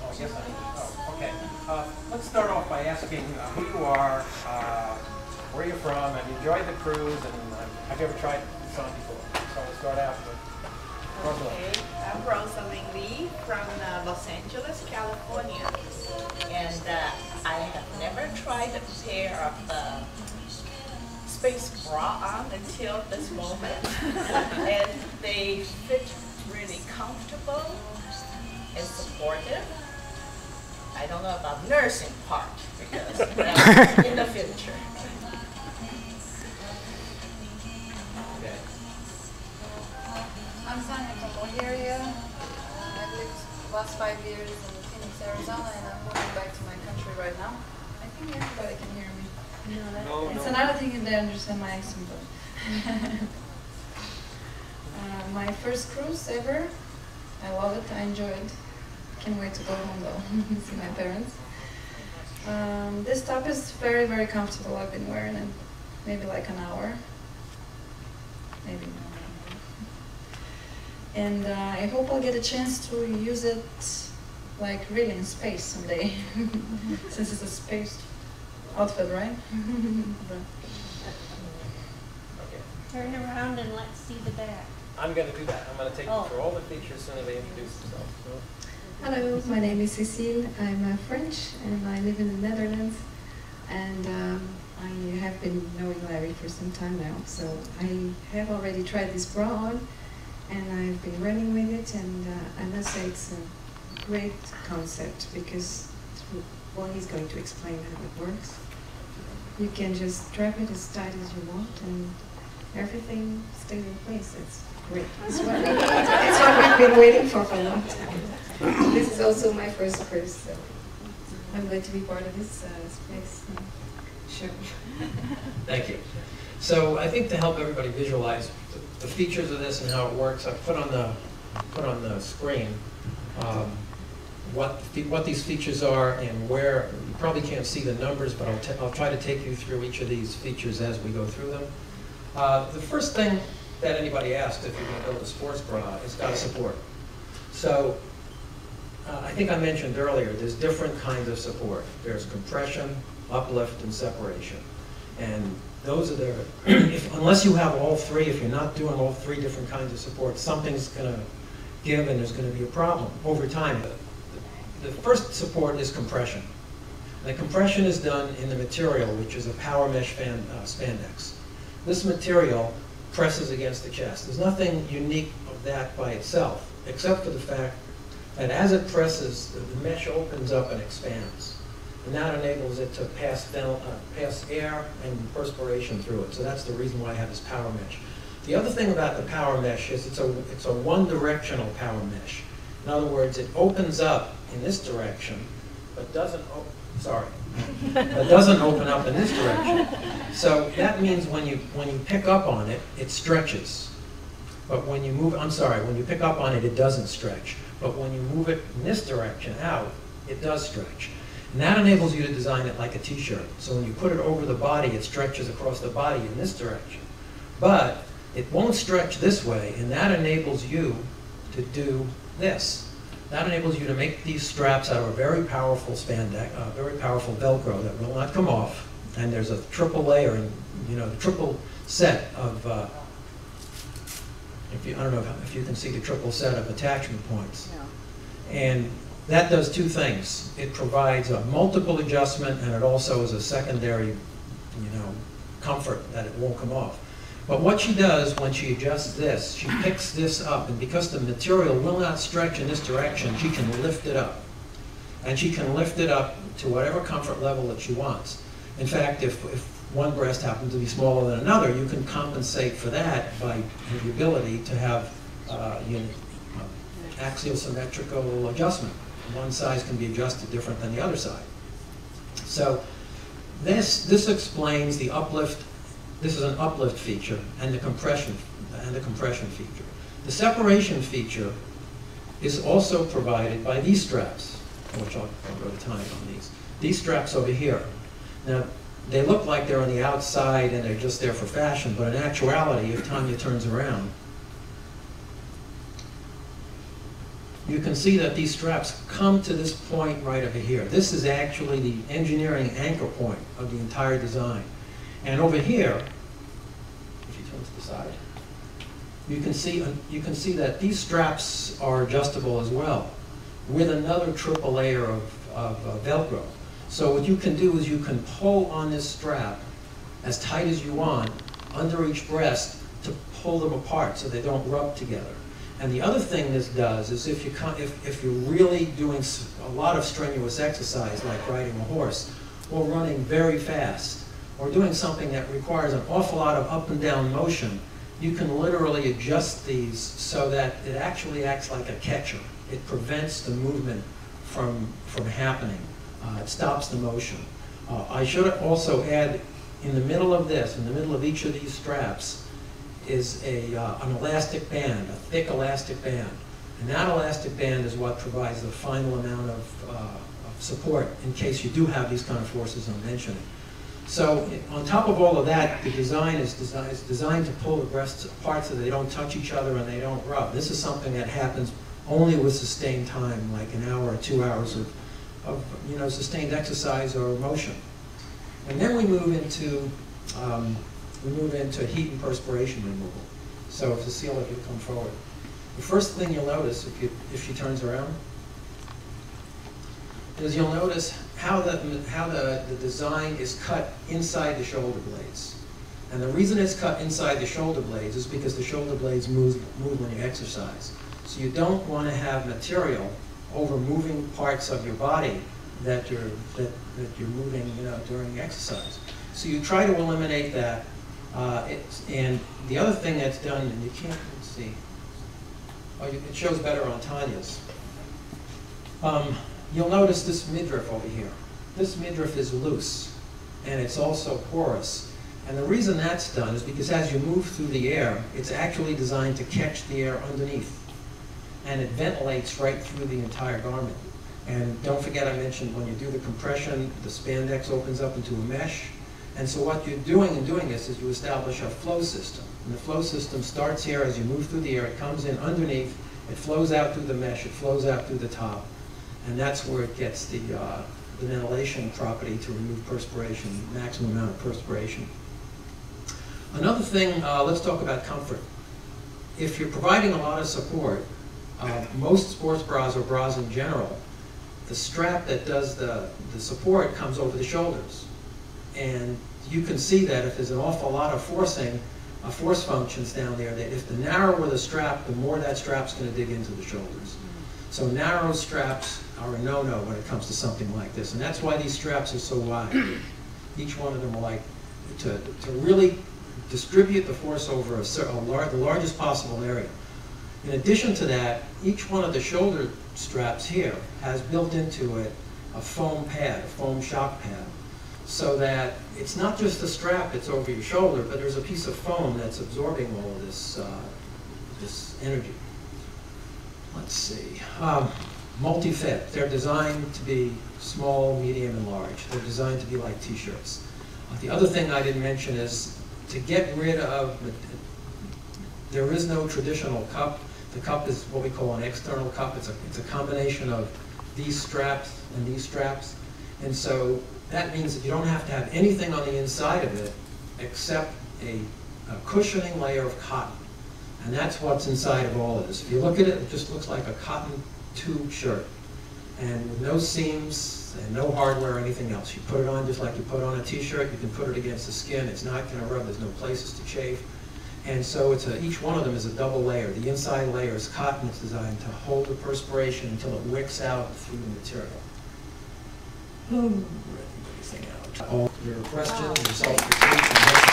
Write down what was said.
Oh, yes, I need. Oh, okay. Let's start off by asking who you are, where you're from, have you enjoyed the cruise, and have you ever tried Busan before? So we'll start out with Rosalind. Okay, I'm Rosalind Lee from Los Angeles, California, and I have never tried a pair of space bra on until this moment, and they fit really comfortable and supportive. I don't know about nursing part because in the future. Okay. I'm Sonia from Bulgaria. I've lived the last 5 years in Phoenix, Arizona, and I'm moving back to my country right now. I think everybody can hear me. No, It's no. another thing if they understand my accent, but my first cruise ever. I love it. I enjoy it. Can't wait to go home though, see my parents. This top is very, very comfortable. I've been wearing it maybe like an hour, maybe more. And I hope I'll get a chance to use it like really in space someday, since it's a space outfit, right? Okay. Turn around and let's see the back. I'm going to do that. I'm going to take you Oh. through all the features as soon as they introduce themselves. Hello, my name is Cécile. I'm French and I live in the Netherlands. And I have been knowing Larry for some time now. So I have already tried this bra on and I've been running with it. And I must say it's a great concept because one is going to explain how it works. You can just strap it as tight as you want and everything stays in place. It's great. It's what, it's what we've been waiting for a long time. This is also my first cruise, so I'm glad to be part of this space show. Thank you. So I think to help everybody visualize the features of this and how it works, I've put on the screen what these features are and where. You probably can't see the numbers, but I'll try to take you through each of these features as we go through them. The first thing that anybody asks if you're going to build a sports bra is got to support. So I think I mentioned earlier, there's different kinds of support. There's compression, uplift, and separation. And those are the, unless you have all three, if you're not doing all three different kinds of support, something's going to give and there's going to be a problem over time. The first support is compression. The compression is done in the material, which is a power mesh spandex. This material presses against the chest. There's nothing unique of that by itself, except for the fact that as it presses, the mesh opens up and expands. And that enables it to pass air and perspiration through it. So that's the reason why I have this power mesh. The other thing about the power mesh is it's a one-directional power mesh. In other words, it opens up in this direction, but doesn't open up in this direction. So that means when you pick up on it, it stretches. But when you move, when you pick up on it, it doesn't stretch. But when you move it in this direction out, it does stretch. And that enables you to design it like a t-shirt. So when you put it over the body, it stretches across the body in this direction. But it won't stretch this way, and that enables you to do this. That enables you to make these straps out of a very powerful spandex, very powerful Velcro that will not come off. And there's a triple layer, and the triple set of, I don't know if you can see the triple set of attachment points. No. And that does two things. It provides a multiple adjustment, and it also is a secondary, comfort that it won't come off. But what she does when she adjusts this, she picks this up, and because the material will not stretch in this direction, she can lift it up. And she can lift it up to whatever comfort level that she wants. In fact, if one breast happens to be smaller than another, you can compensate for that by the ability to have axial symmetrical adjustment. One size can be adjusted different than the other side. So this explains the uplift. This is an uplift feature and the compression feature. The separation feature is also provided by these straps, which I'll go to time on these. These straps over here. Now, they look like they're on the outside and they're just there for fashion, but in actuality, if Tanya turns around, you can see that these straps come to this point right over here. This is actually the engineering anchor point of the entire design. And over here, if you turn to the side, you can see that these straps are adjustable as well, with another triple layer of Velcro. So what you can do is you can pull on this strap as tight as you want under each breast to pull them apart so they don't rub together. And the other thing this does is if you're really doing a lot of strenuous exercise, like riding a horse, or running very fast, or doing something that requires an awful lot of up and down motion, you can literally adjust these so that it actually acts like a catcher. It prevents the movement from happening. It stops the motion. I should also add, in the middle of this, in the middle of each of these straps, is an elastic band, a thick elastic band. And that elastic band is what provides the final amount of support in case you do have these kind of forces I'm mentioning. So on top of all of that, the design is designed to pull the breasts apart so they don't touch each other and they don't rub. This is something that happens only with sustained time, like an hour or 2 hours of sustained exercise or motion. And then we move into heat and perspiration removal. So Cecile, if you come forward. The first thing you'll notice if she turns around is you'll notice how the design is cut inside the shoulder blades. And the reason it's cut inside the shoulder blades is because the shoulder blades move when you exercise. So you don't want to have material over moving parts of your body that you're moving during exercise. So you try to eliminate that. And the other thing that's done, and you can't see, it shows better on Tanya's. You'll notice this midriff over here. This midriff is loose, and it's also porous. And the reason that's done is because as you move through the air, it's actually designed to catch the air underneath. And it ventilates right through the entire garment. And don't forget I mentioned when you do the compression, the spandex opens up into a mesh. And so what you're doing in doing this is you establish a flow system. And the flow system starts here as you move through the air. It comes in underneath. It flows out through the mesh. It flows out through the top. And that's where it gets the ventilation property to remove perspiration, maximum amount of perspiration. Another thing, let's talk about comfort. If you're providing a lot of support, most sports bras or bras in general, the strap that does the support comes over the shoulders. And you can see that if there's an awful lot of force functions down there, that if the narrower the strap, the more that strap's going to dig into the shoulders. So narrow straps are a no-no when it comes to something like this. And that's why these straps are so wide. Each one of them are like, to really distribute the force over the largest possible area. In addition to that, each one of the shoulder straps here has built into it a foam pad, a foam shock pad, so that it's not just the strap that's over your shoulder, but there's a piece of foam that's absorbing all of this, this energy. Let's see. Multi-fit. They're designed to be small, medium, and large. They're designed to be like t-shirts. The other thing I didn't mention is to get rid of, there is no traditional cup. The cup is what we call an external cup. It's a combination of these straps and these straps. And so that means that you don't have to have anything on the inside of it except a cushioning layer of cotton. And that's what's inside of all of this. If you look at it, it just looks like a cotton tube shirt. And with no seams and no hardware or anything else. You put it on just like you put on a t-shirt. You can put it against the skin. It's not going to rub. There's no places to chafe. And so each one of them is a double layer. The inside layer is cotton. It's designed to hold the perspiration until it wicks out through the material. Everything out. All your questions, your self-critique,